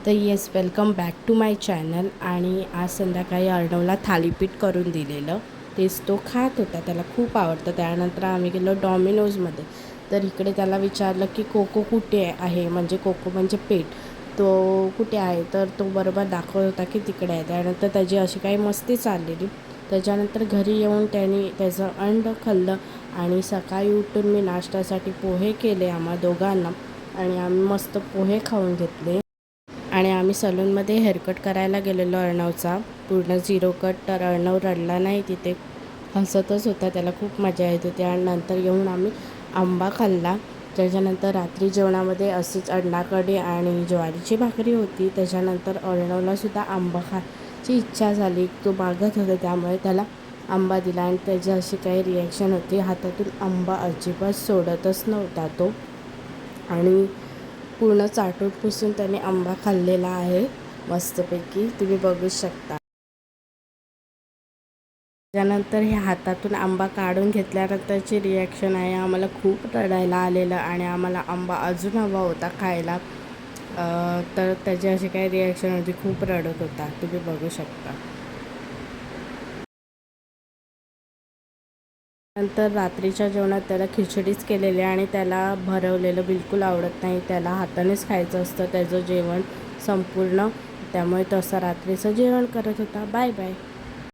तर yes, welcome back to my channel. आणि आज संध्याकाळी अर्णवला थालीपीठ करून दिलेलं, तेच तो खात होता. त्याला खूप आवडतं. त्यानंतर आम्ही गेलो डॉमिनोजमध्ये. तर इकडे त्याला विचारलं की कोको कुठे आहे, म्हणजे कोको म्हणजे पेट, तो कुठे आहे. तर तो बरोबर दाखवत होता की तिकडे आहे. त्यानंतर त्याची अशी काही मस्ती चाललेली. त्याच्यानंतर घरी येऊन त्याने त्याचं अंड खाल्लं आणि सकाळी उठून मी नाश्त्यासाठी पोहे केले आम्हा दोघांना आणि आम्ही मस्त पोहे खाऊन घेतले. आणि आम्ही सलूनमध्ये हेअरकट करायला गेलेलो अर्णवचा, पूर्ण झिरो कट. तर अर्णव रडला नाही तिथे, हसतच होता, त्याला खूप मजा येत होती. आणि नंतर येऊन आम्ही आंबा खाल्ला. त्याच्यानंतर रात्री जेवणामध्ये अशीच अंडा आणि ज्वारीची भाकरी होती. त्याच्यानंतर अर्णवलासुद्धा आंबा खायची इच्छा झाली, तो मागत होता, त्यामुळे त्याला आंबा दिला. आणि त्याची अशी काही रिॲक्शन होती, हातातून आंबा अजिबात सोडतच नव्हता तो. आणि पूर्ण चाटून पुसून त्याने आंबा खाल्लेला आहे मस्तपैकी, तुम्ही बघू शकता. त्यानंतर हे हातातून आंबा काढून घेतल्यानंतरची रिॲक्शन आहे, आम्हाला खूप रडायला आलेलं आणि आम्हाला आंबा अजून हवा होता खायला. तर त्याची अशी काही रिॲक्शन होती, खूप रडत होता, तुम्ही बघू शकता. नंतर रात्रीच्या जेवणात त्याला खिचडीच केलेली आणि त्याला भरवलेलं बिलकुल आवडत नाही. त्याला हातानेच खायचं असतं त्याचं जेवण संपूर्ण, त्यामुळे तसं रात्रीचं जेवण करत होता. Bye bye.